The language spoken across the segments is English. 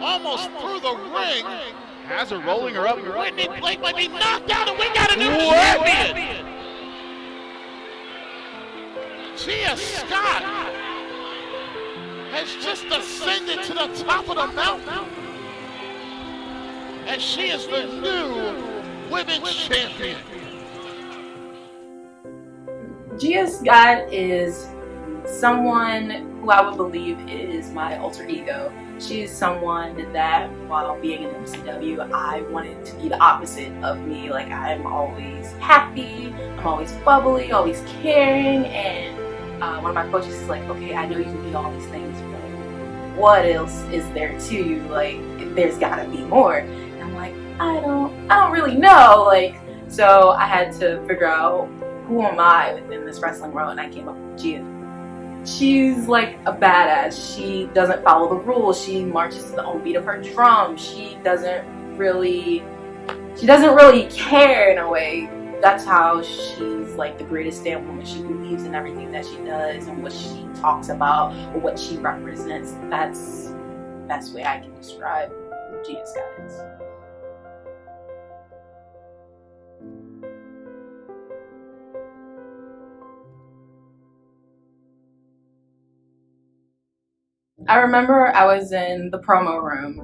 almost through the ring. Has her rolling her up. Whitney Blake might be knocked out, and we got a new champion. Gia Scott has just ascended to the top of the mountain, and she is the new women's champion. Gia Scott is someone who I would believe is my alter ego. She is someone that, while being in MCW, I wanted to be the opposite of me. Like, I'm always happy, I'm always bubbly, always caring, and one of my coaches is like, okay, I know you can be all these things, but what else is there to you? Like, there's gotta be more. And I'm like, I don't really know. Like, so I had to figure out, who am I within this wrestling world? And I came up with Gia. She's like a badass. She doesn't follow the rules. She marches to the own beat of her drum. She doesn't really care in a way. That's how she's like the greatest damn woman. She believes in everything that she does and what she talks about or what she represents. That's the best way I can describe who Gia Scott is. I remember I was in the promo room,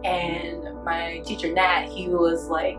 and my teacher Nat, he was like,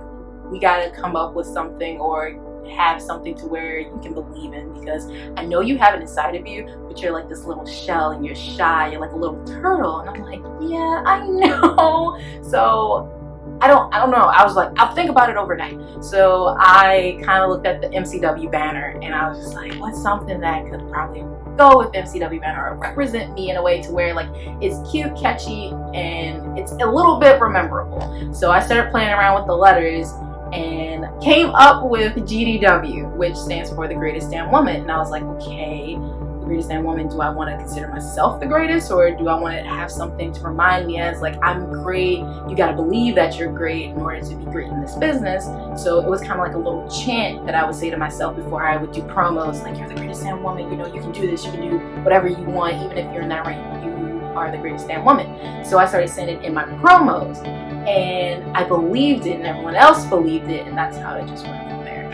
we gotta come up with something or have something to where you can believe in, because I know you have it inside of you, but you're like this little shell and you're shy, you're like a little turtle. And I'm like, yeah, I know. So I don't know. I was like, I'll think about it overnight. So I kind of looked at the MCW banner and I was just like, what's something that could probably go with MCW banner or represent me in a way to where like it's cute, catchy, and it's a little bit memorable. So I started playing around with the letters and came up with GDW, which stands for the greatest damn woman. And I was like, okay, the greatest damn woman, do I want to consider myself the greatest, or do I want to have something to remind me as like, I'm great, you got to believe that you're great in order to be great in this business. So it was kind of like a little chant that I would say to myself before I would do promos, like, you're the greatest damn woman, you know, you can do this, you can do whatever you want, even if you're in that ring, you are the greatest damn woman. So I started saying it in my promos, and I believed it, and everyone else believed it, and that's how it just went from there.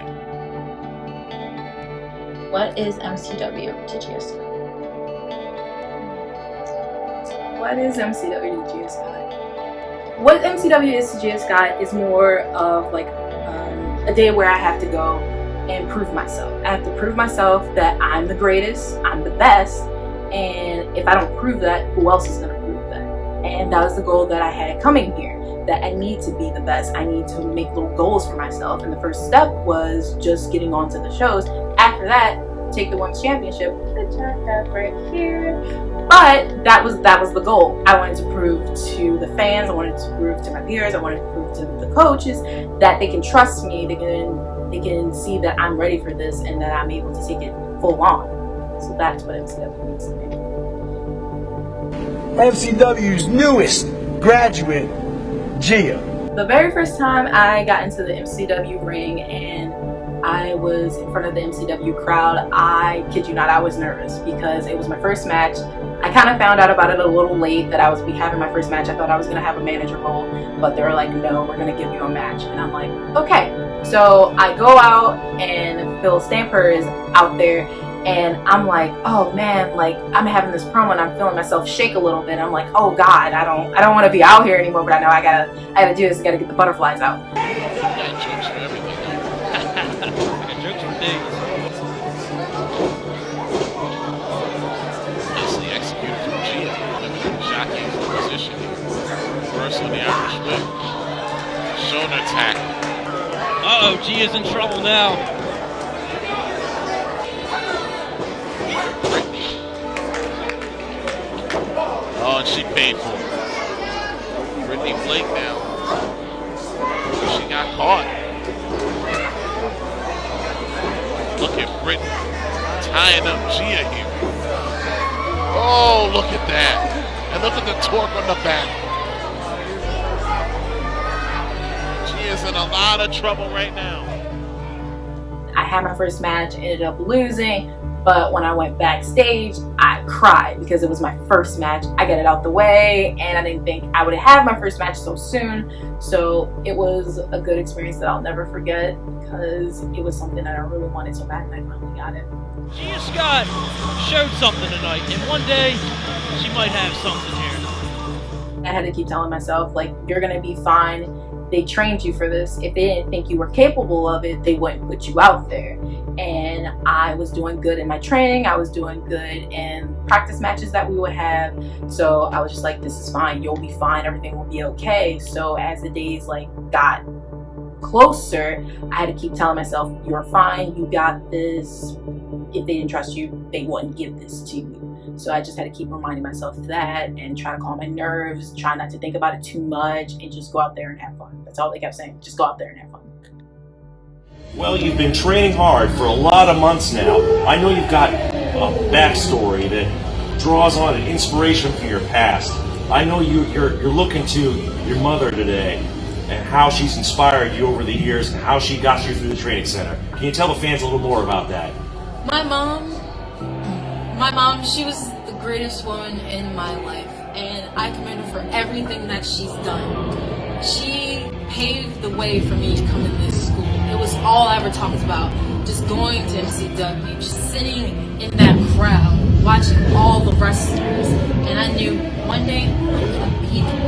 What is MCW to Gia Scott? What is MCW to Gia Scott? What MCW is to Gia Scott is more of like a day where I have to go and prove myself. I have to prove myself that I'm the greatest, I'm the best, and if I don't prove that, who else is going to prove that? And that was the goal that I had coming here, that I need to be the best. I need to make little goals for myself, and the first step was just getting onto the shows. After that, take the women's championship, right here. But that was the goal. I wanted to prove to the fans, I wanted to prove to my peers, I wanted to prove to the coaches that they can trust me, they can see that I'm ready for this and that I'm able to take it full on. So that's what MCW means to me. MCW's newest graduate, Gia. The very first time I got into the MCW ring and I was in front of the MCW crowd, I kid you not, I was nervous because it was my first match. I kind of found out about it a little late that I was having my first match. I thought I was going to have a manager role, but they were like, no, we're going to give you a match. And I'm like, okay. So I go out and Phil Stamper is out there, and I'm like, oh man, like I'm having this promo and I'm feeling myself shake a little bit. I'm like, oh God, I don't want to be out here anymore, but I know I gotta do this. I gotta get the butterflies out. Jokes for everything. Jokes for days. Nicely executed from Gia. Shocking position. Reversal of the Irish whip. Shoulder attack. Uh-oh, Gia's in trouble now. Oh, and she paid for it. Brittany Blake now. She got caught. Look at Brittany tying up Gia here. Oh, look at that. And look at the torque on the back. Gia's in a lot of trouble right now. I had my first match, ended up losing, But when I went backstage, I cried because it was my first match. I got it out the way, and I didn't think I would have my first match so soon. So it was a good experience that I'll never forget because it was something that I really wanted so bad, and I finally got it. Gia Scott showed something tonight, and one day she might have something here. I had to keep telling myself, like, you're gonna be fine. They trained you for this. If they didn't think you were capable of it, they wouldn't put you out there. And I was doing good in my training. I was doing good in practice matches that we would have. So I was just like, this is fine. You'll be fine. Everything will be okay. So as the days like got closer, I had to keep telling myself, you're fine. You got this. If they didn't trust you, they wouldn't give this to you. So I just had to keep reminding myself of that and try to calm my nerves, try not to think about it too much, and just go out there and have fun. That's all they kept saying. Just go out there and have fun. Well, you've been training hard for a lot of months now. I know you've got a backstory that draws on an inspiration from your past. I know you're looking to your mother today and how she's inspired you over the years and how she got you through the training center. Can you tell the fans a little more about that? My mom, she was the greatest woman in my life, and I commend her for everything that she's done. She paved the way for me to come to this school. It was all I ever talked about, just going to MCW, just sitting in that crowd, watching all the wrestlers, and I knew one day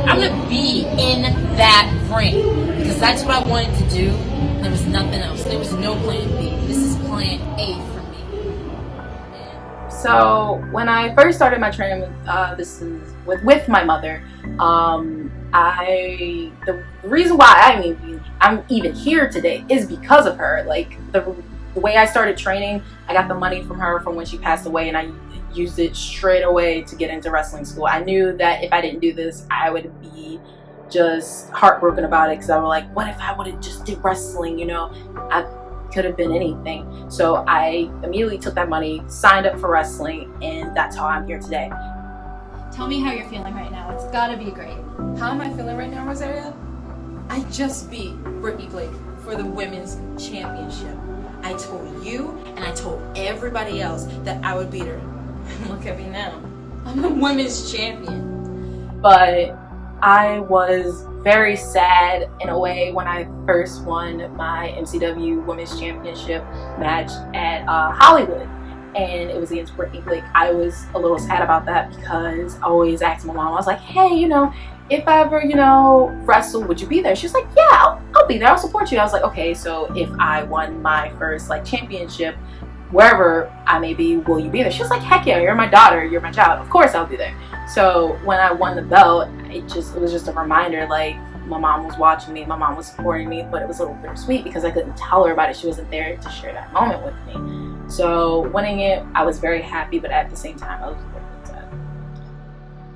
I'm gonna be in that ring, because that's what I wanted to do. There was nothing else. There was no plan B. This is plan A for me. So when I first started my training, this is with my mother. The reason why I'm even here today is because of her. Like the way I started training, I got the money from her from when she passed away, and I used it straight away to get into wrestling school. I knew that if I didn't do this, I would be just heartbroken about it, because I was like, what if I would have just did wrestling? You know, I could have been anything. So I immediately took that money, signed up for wrestling, and that's how I'm here today. Tell me how you're feeling right now. It's gotta be great. How am I feeling right now, Rosaria? I just beat Brittany Blake for the women's championship. I told you and I told everybody else that I would beat her. Look at me now. I'm a women's champion. But I was very sad in a way when I first won my MCW Women's Championship match at Hollywood, and it was against Brittany Blake. I was a little sad about that because I always asked my mom, I was like, hey, you know, if I ever, you know, wrestle, would you be there? She was like, yeah, I'll be there. I'll support you. I was like, okay, so if I won my first like championship, wherever I may be, will you be there? She was like, heck yeah, you're my daughter, you're my child. Of course I'll be there. So when I won the belt, it was just a reminder, like, my mom was watching me, my mom was supporting me, but it was a little bittersweet because I couldn't tell her about it. She wasn't there to share that moment with me. So winning it, I was very happy, but at the same time, I was a little bit sad.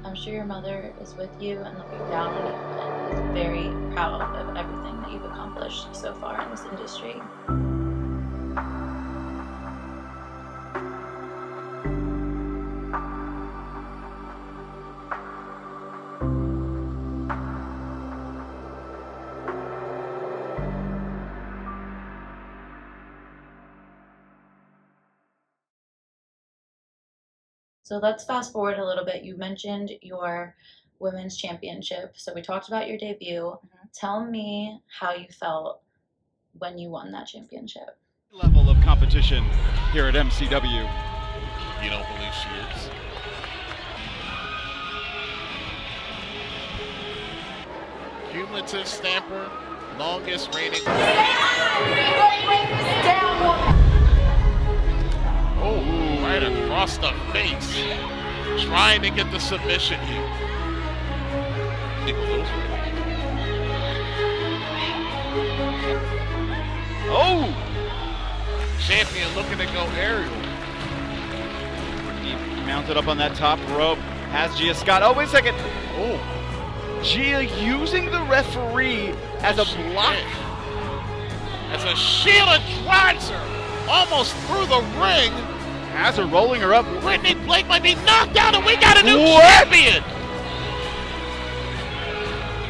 I'm sure your mother is with you and looking down on you and is very proud of everything that you've accomplished so far in this industry. So let's fast forward a little bit. You mentioned your women's championship. So we talked about your debut. Mm-hmm. Tell me how you felt when you won that championship. Level of competition here at MCW. You don't believe she is? Cumulative stamper, longest reigning. Oh, right across the face. Trying to get the submission here. Oh! Champion looking to go aerial. He mounted up on that top rope. Has Gia Scott. Oh, wait a second. Oh. Gia using the referee as a block. As a shield and drives her almost through the ring. Has her rolling her up. Brittany Blake might be knocked out and we got a new champion.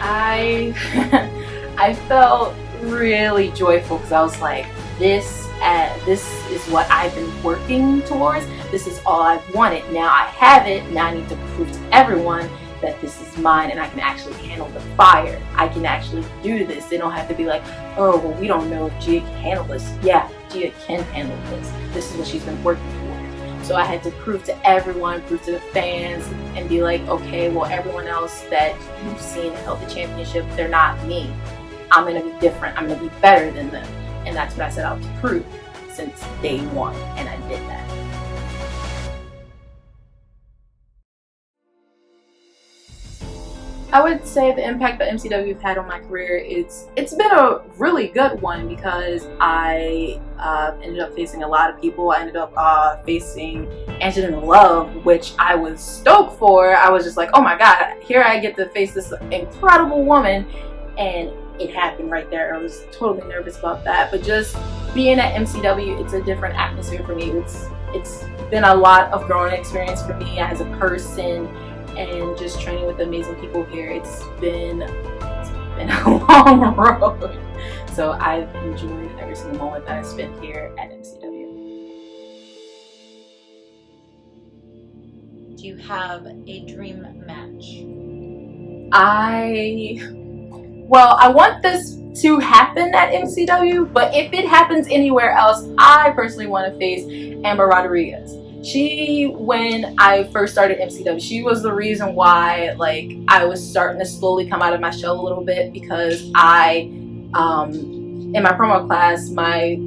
I felt really joyful because I was like, this this is what I've been working towards. This is all I've wanted. Now I have it. Now I need to prove to everyone that this is mine and I can actually handle the fire. I can actually do this. They don't have to be like, oh, well, we don't know if Gia can handle this. Yeah, Gia can handle this. This is what she's been working for. So I had to prove to everyone, prove to the fans, and be like, okay, well, everyone else that you've seen held the championship, they're not me. I'm gonna be different. I'm gonna be better than them. And that's what I set out to prove since day one, and I did that. I would say the impact that MCW have had on my career, it's been a really good one because I ended up facing a lot of people. I ended up facing Angelina Love, which I was stoked for. I was just like, oh my God, here I get to face this incredible woman, and it happened right there. I was totally nervous about that, but just being at MCW, it's a different atmosphere for me. It's been a lot of growing experience for me as a person, and just training with amazing people here. It's been a long road. So I've enjoyed every single moment that I spent here at MCW. Do you have a dream match? I want this to happen at MCW, but if it happens anywhere else, I personally want to face Amber Rodriguez. When I first started MCW, she was the reason why I was starting to slowly come out of my shell a little bit, because in my promo class, my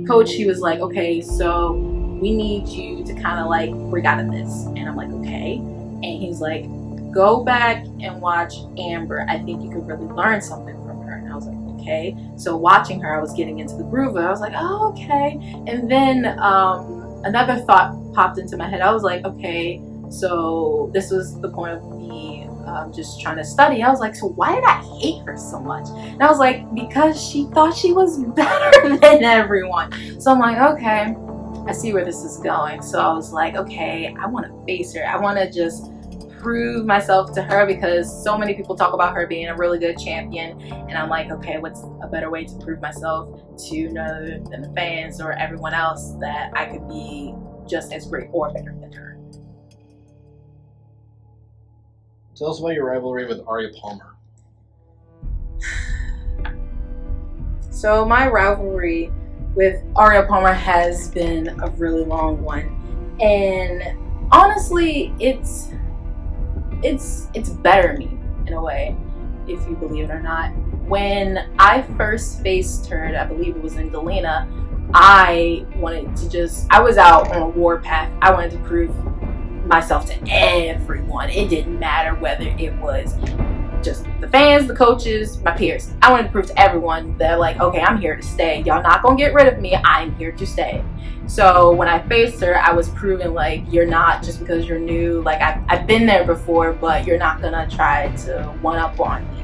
coach, he was like, okay, so we need you to kind of break out of this. And I'm like, okay. And he's like, go back and watch Amber. I think you could really learn something from her. And I was like, okay. So watching her, I was getting into the groove. I was like, oh, okay. And then another thought popped into my head. I was like, okay, so this was the point of me just trying to study. I was like, so why did I hate her so much? And I was like, because she thought she was better than everyone. So I'm like, okay, I see where this is going. So I was like, okay, I want to face her. I want to just prove myself to her, because so many people talk about her being a really good champion, and I'm like, okay, what's a better way to prove myself to other than the fans or everyone else that I could be just as great or better than her. Tell us about your rivalry with Aria Palmer. So my rivalry with Aria Palmer has been a really long one, and honestly, it's better me in a way, if you believe it or not. When I first faced her, I believe it was in Galena, I was out on a warpath. I wanted to prove myself to everyone. It didn't matter whether it was just the fans, the coaches, my peers. I wanted to prove to everyone that okay, I'm here to stay. Y'all not gonna get rid of me. I'm here to stay. So when I faced her, I was proving you're not, just because you're new. I've been there before, but you're not gonna try to one up on me.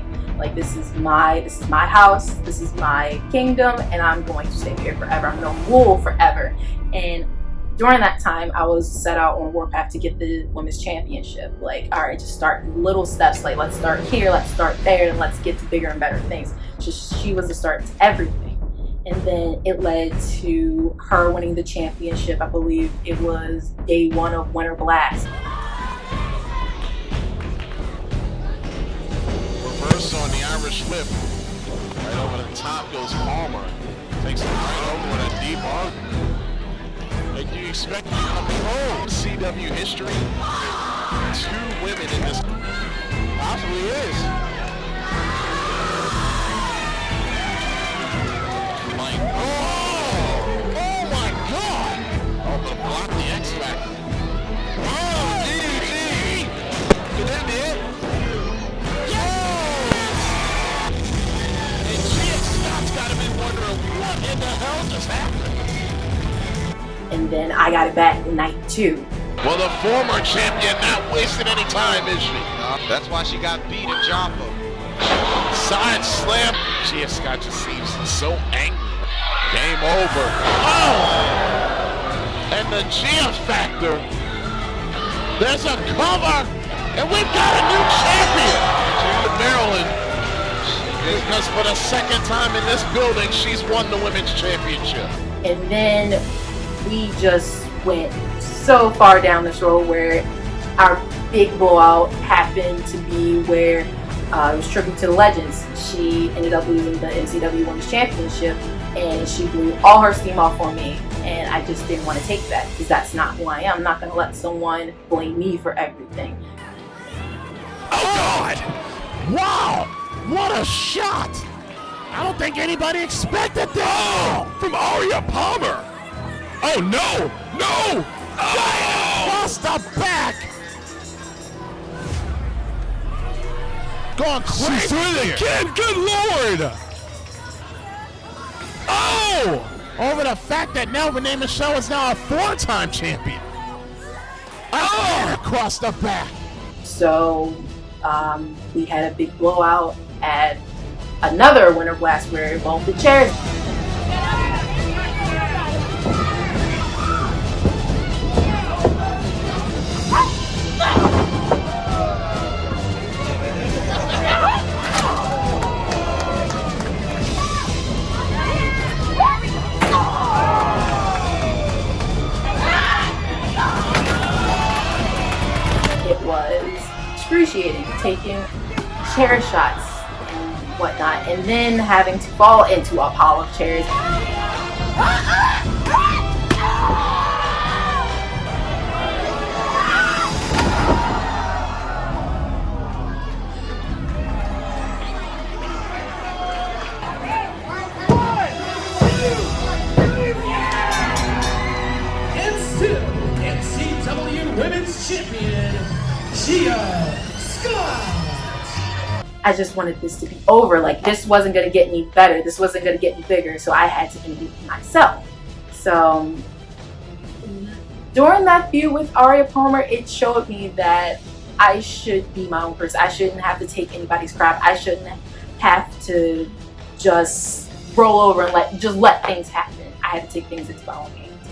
This is my house, this is my kingdom, and I'm going to stay here forever. I'm gonna rule forever. And during that time, I was set out on warpath to get the women's championship. All right, just start in little steps. Let's start here, let's start there, and let's get to bigger and better things. She was the start to everything. And then it led to her winning the championship. I believe it was day one of Winter Blast. Reverse on the Irish whip. Right over the top goes Palmer. Takes it right over with a deep arm. Do you expect to control CW history? Two women in this. Possibly is. Oh my God! Oh, but block the X Factor. Oh, DD! Get in there. Yes! And Gia Scott's got to be wondering what in the hell just happened. And then I got it back in night 2. Well, the former champion not wasting any time, is she? That's why she got beat at Joppa. Side slam. Gia Scott just seems so angry. Game over. Oh! And the Gia Factor. There's a cover. And we've got a new champion. Maryland. Because for the second time in this building, she's won the women's championship. And then we just went so far down this road where our big blowout happened to be where it was tribute to the legends. She ended up losing the MCW Women's Championship, and she blew all her steam off on me, and I just didn't want to take that because that's not who I am. I'm not going to let someone blame me for everything. Oh God! Wow! What a shot! I don't think anybody expected that! Oh! From Aria Palmer! Oh no! No! Oh! Across the back! Going crazy! She's doing it again! Good Lord! Oh! Over the fact that now Renee Michelle is now a 4-time champion. Oh! Across the back! So we had a big blowout at another Winter Blast where it involved the chairs. It was excruciating, taking chair shots and whatnot, and then having to fall into a pile of chairs. And still, MCW Women's Champion, Gia Scott. I just wanted this to be over. Like, this wasn't going to get any better. This wasn't going to get any bigger. So I had to end it myself. So during that feud with Aria Palmer, it showed me that I should be my own person. I shouldn't have to take anybody's crap. I shouldn't have to just roll over and let things happen. I had to take things into my own hands.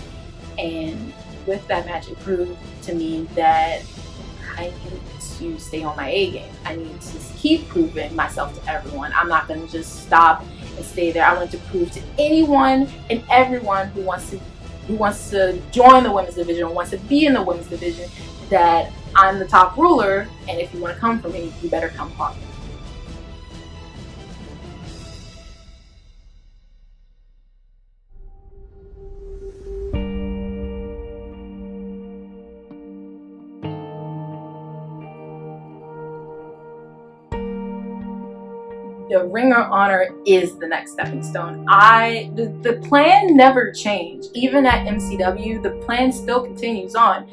And with that match, it proved to me that I need to stay on my A game. I need to keep proving myself to everyone. I'm not going to just stop and stay there. I want to prove to anyone and everyone who wants to join the women's division, wants to be in the women's division, that I'm the top ruler, and if you want to come for me, you better come hard. The Ring of Honor is the next stepping stone. The plan never changed. Even at MCW, the plan still continues on.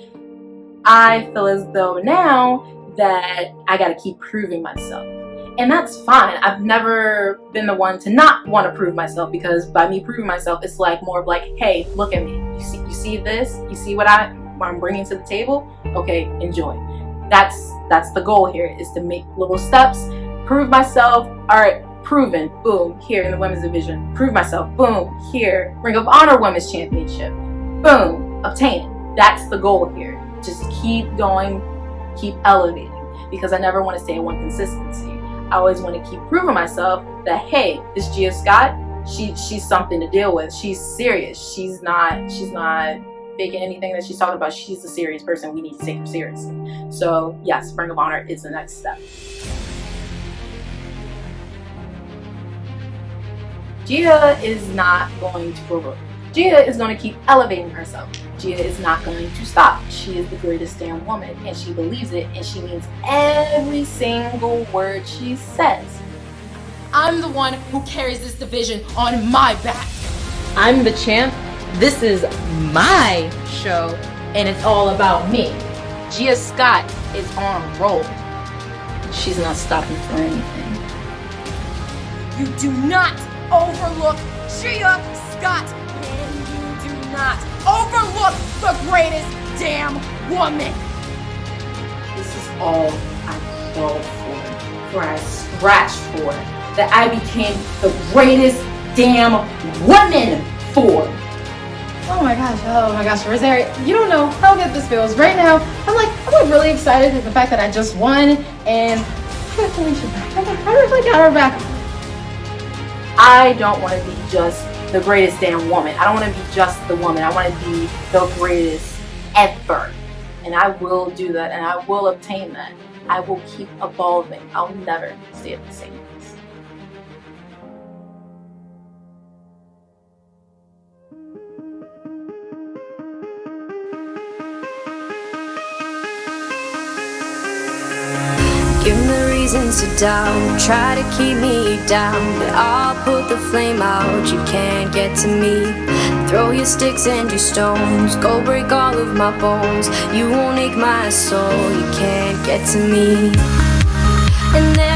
I feel as though now that I gotta keep proving myself. And that's fine. I've never been the one to not want to prove myself, because by me proving myself, it's like more of like, hey, look at me. You see this? You see what I'm bringing to the table? Okay, enjoy. That's the goal here, is to make little steps, prove myself. All right, proven, boom, here in the women's division. Prove myself, boom, here. Ring of Honor Women's Championship, boom, obtain it. That's the goal here. Just keep going, keep elevating, because I never want to stay in one consistency. I always want to keep proving myself that, hey, this Gia Scott, she's something to deal with. She's serious. She's not faking anything that she's talking about. She's a serious person. We need to take her seriously. So yes, Ring of Honor is the next step. Gia is not going to provoke. Gia is going to keep elevating herself. Gia is not going to stop. She is the greatest damn woman, and she believes it, and she means every single word she says. I'm the one who carries this division on my back. I'm the champ. This is my show, and it's all about me. Gia Scott is on a roll. She's not stopping for anything. You do not overlook Gia Scott, and you do not overlook the greatest damn woman. This is all I crawled for I scratched for, that I became the greatest damn woman for. Oh my gosh, Rosario, you don't know how good this feels. Right now, I'm really excited at the fact that I just won, and I got Felicia back. I really got her back. I don't want to be just the greatest damn woman. I don't want to be just the woman. I want to be the greatest ever. And I will do that, and I will obtain that. I will keep evolving. I'll never stay at the same place. Give me reasons to doubt, try to keep me down, but I'll put the flame out, you can't get to me. Throw your sticks and your stones, go break all of my bones. You won't ache my soul, you can't get to me. And then